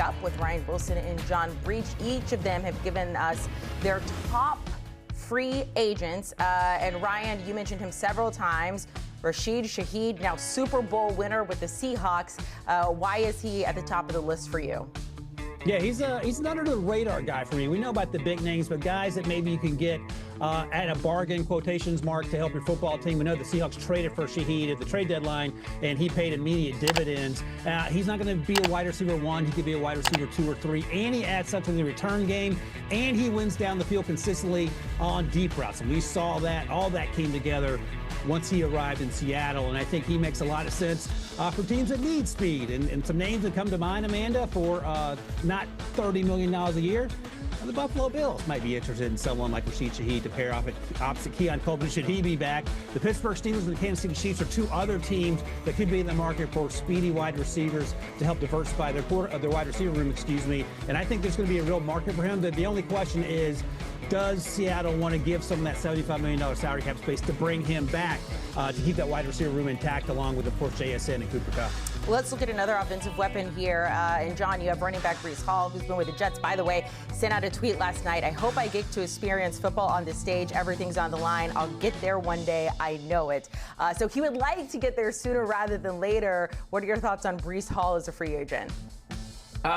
Up with Ryan Wilson and John Breach. Each of them have given us their top free agents. And Ryan, you mentioned him several times. Rashid Shaheed, now Super Bowl winner with the Seahawks. Why is he at the top of the list for you? Yeah, he's an under-the-radar guy for me. We know about the big names, but guys that maybe you can get at a bargain, quotations mark, to help your football team. We know the Seahawks traded for Shaheed at the trade deadline, and he paid immediate dividends. He's not going to be a wide receiver 1. He could be a wide receiver 2 or 3, and he adds something to the return game, and he wins down the field consistently on deep routes. And we saw that. All that came together once he arrived in Seattle, and I think he makes a lot of sense for teams that need speed. And some names that come to mind, Amanda, for not $30 million a year. The Buffalo Bills might be interested in someone like Rashid Shaheed to pair off at opposite Keon Coleman should he be back. The Pittsburgh Steelers and the Kansas City Chiefs are two other teams that could be in the market for speedy wide receivers to help diversify their wide receiver room, And I think there's going to be a real market for him. The only question is, does Seattle want to give some of that $75 million salary cap space to bring him back to keep that wide receiver room intact, along with, of course, JSN and Cooper Kupp? Let's look at another offensive weapon here. And John, you have running back Breece Hall, who's been with the Jets, by the way, sent out a tweet last night. I hope I get to experience football on this stage. Everything's on the line. I'll get there one day. I know it. So he would like to get there sooner rather than later. What are your thoughts on Breece Hall as a free agent?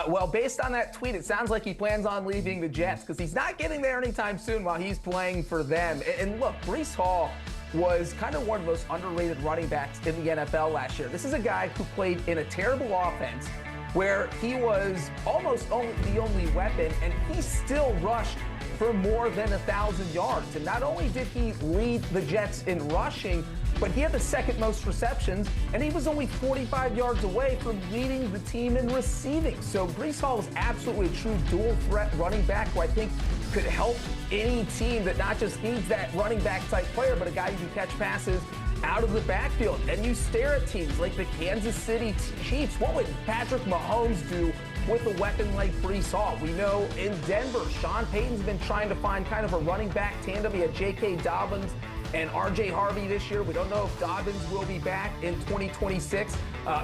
Well, based on that tweet, it sounds like he plans on leaving the Jets because he's not getting there anytime soon while he's playing for them. And look, Breece Hall was kind of one of the most underrated running backs in the NFL last year. This is a guy who played in a terrible offense where he was almost the only weapon, and he still rushed for more than 1,000 yards. And not only did he lead the Jets in rushing, but he had the second most receptions, and he was only 45 yards away from leading the team in receiving. So Breece Hall is absolutely a true dual threat running back who I think could help any team that not just needs that running back type player, but a guy who can catch passes out of the backfield. And you stare at teams like the Kansas City Chiefs. What would Patrick Mahomes do with a weapon like Breece Hall? We know in Denver, Sean Payton's been trying to find kind of a running back tandem. He had J.K. Dobbins and R.J. Harvey this year. We don't know if Dobbins will be back in 2026.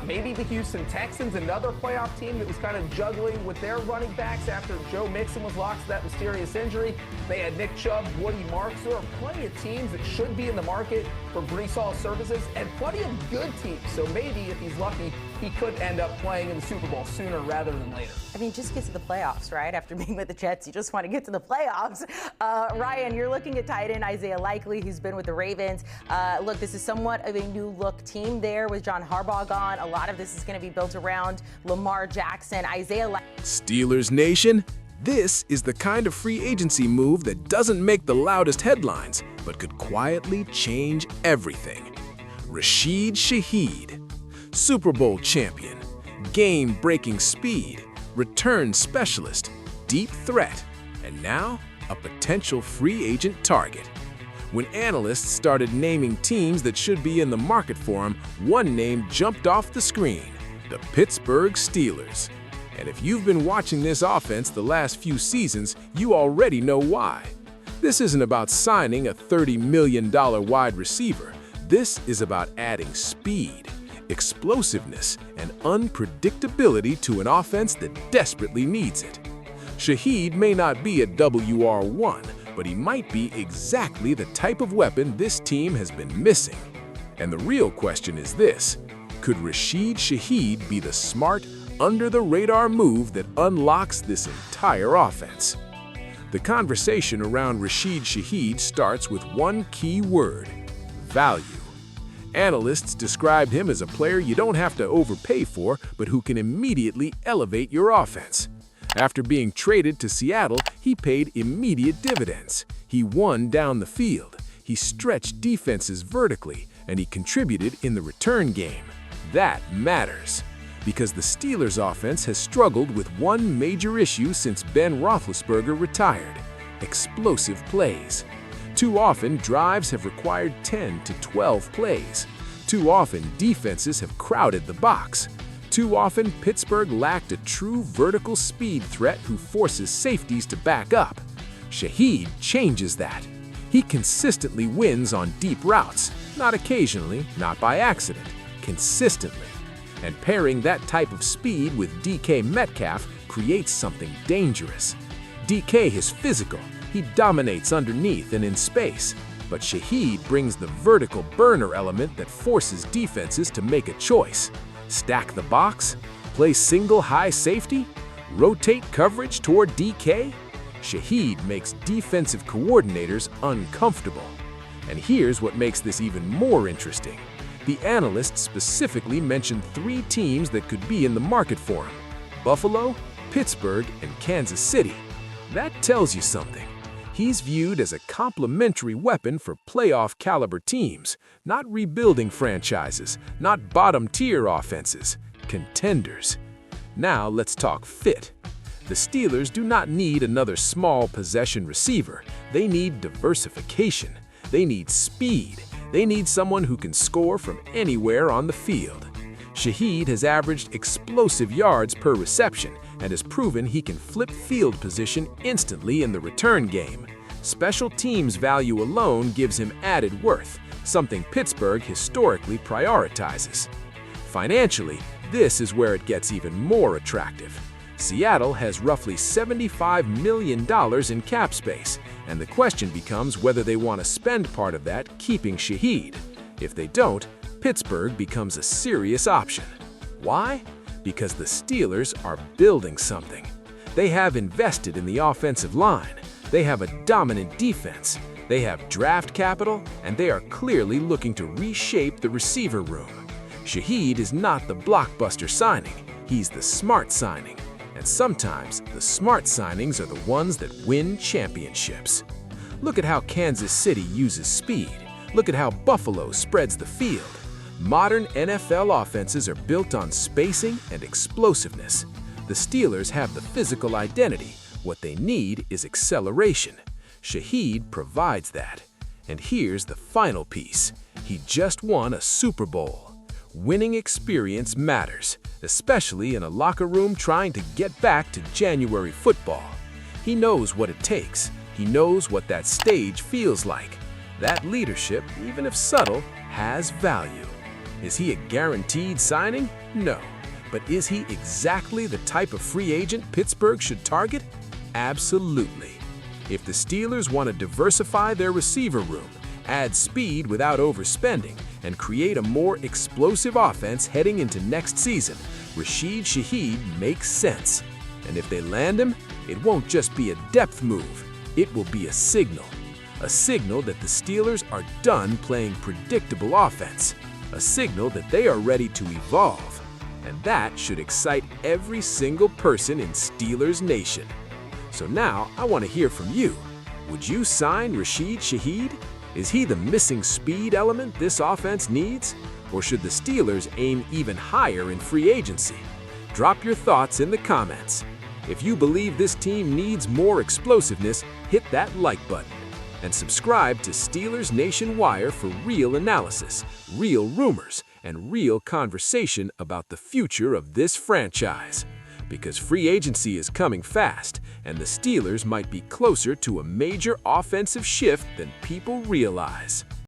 Maybe the Houston Texans, another playoff team that was kind of juggling with their running backs after Joe Mixon was lost to that mysterious injury. They had Nick Chubb, Woody Marks. There are plenty of teams that should be in the market for Breece Hall services, and plenty of good teams. So maybe, if he's lucky, he could end up playing in the Super Bowl sooner rather than later. I mean, just get to the playoffs, right? After being with the Jets, you just want to get to the playoffs. Ryan, you're looking at tight end Isaiah Likely, who's been with the Ravens. Look, this is somewhat of a new look team there with John Harbaugh gone. A lot of this is going to be built around Lamar Jackson. Steelers Nation, this is the kind of free agency move that doesn't make the loudest headlines, but could quietly change everything. Rashid Shaheed, Super Bowl champion, game-breaking speed, return specialist, deep threat, and now a potential free agent target. When analysts started naming teams that should be in the market for him, one name jumped off the screen: the Pittsburgh Steelers. And if you've been watching this offense the last few seasons, you already know why. This isn't about signing a $30 million wide receiver. This is about adding speed, explosiveness, and unpredictability to an offense that desperately needs it. Shaheed may not be a WR1, but he might be exactly the type of weapon this team has been missing. And the real question is this: could Rashid Shaheed be the smart, under-the-radar move that unlocks this entire offense? The conversation around Rashid Shaheed starts with one key word: value. Analysts described him as a player you don't have to overpay for, but who can immediately elevate your offense. After being traded to Seattle, he paid immediate dividends. He won down the field, he stretched defenses vertically, and he contributed in the return game. That matters, because the Steelers' offense has struggled with one major issue since Ben Roethlisberger retired: explosive plays. Too often, drives have required 10 to 12 plays. Too often, defenses have crowded the box. Too often, Pittsburgh lacked a true vertical speed threat who forces safeties to back up. Shaheed changes that. He consistently wins on deep routes, not occasionally, not by accident, consistently. And pairing that type of speed with DK Metcalf creates something dangerous. DK is physical. He dominates underneath and in space. But Shaheed brings the vertical burner element that forces defenses to make a choice. Stack the box? Play single high safety? Rotate coverage toward DK? Shaheed makes defensive coordinators uncomfortable. And here's what makes this even more interesting. The analysts specifically mentioned 3 teams that could be in the market for him: Buffalo, Pittsburgh, and Kansas City. That tells you something. He's viewed as a complementary weapon for playoff-caliber teams, not rebuilding franchises, not bottom-tier offenses, contenders. Now let's talk fit. The Steelers do not need another small possession receiver. They need diversification. They need speed. They need someone who can score from anywhere on the field. Shaheed has averaged explosive yards per reception and has proven he can flip field position instantly in the return game. Special teams value alone gives him added worth, something Pittsburgh historically prioritizes. Financially, this is where it gets even more attractive. Seattle has roughly $75 million in cap space, and the question becomes whether they want to spend part of that keeping Shaheed. If they don't, Pittsburgh becomes a serious option. Why? Because the Steelers are building something. They have invested in the offensive line. They have a dominant defense. They have draft capital, and they are clearly looking to reshape the receiver room. Shaheed is not the blockbuster signing. He's the smart signing. And sometimes, the smart signings are the ones that win championships. Look at how Kansas City uses speed. Look at how Buffalo spreads the field. Modern NFL offenses are built on spacing and explosiveness. The Steelers have the physical identity. What they need is acceleration. Shaheed provides that. And here's the final piece. He just won a Super Bowl. Winning experience matters, especially in a locker room trying to get back to January football. He knows what it takes. He knows what that stage feels like. That leadership, even if subtle, has value. Is he a guaranteed signing? No. But is he exactly the type of free agent Pittsburgh should target? Absolutely. If the Steelers want to diversify their receiver room, add speed without overspending, and create a more explosive offense heading into next season, Rashid Shaheed makes sense. And if they land him, it won't just be a depth move, it will be a signal. A signal that the Steelers are done playing predictable offense. A signal that they are ready to evolve. And that should excite every single person in Steelers Nation. So now, I want to hear from you. Would you sign Rashid Shaheed? Is he the missing speed element this offense needs? Or should the Steelers aim even higher in free agency? Drop your thoughts in the comments. If you believe this team needs more explosiveness, hit that like button. And subscribe to Steelers Nation Wire for real analysis, real rumors, and real conversation about the future of this franchise. Because free agency is coming fast, and the Steelers might be closer to a major offensive shift than people realize.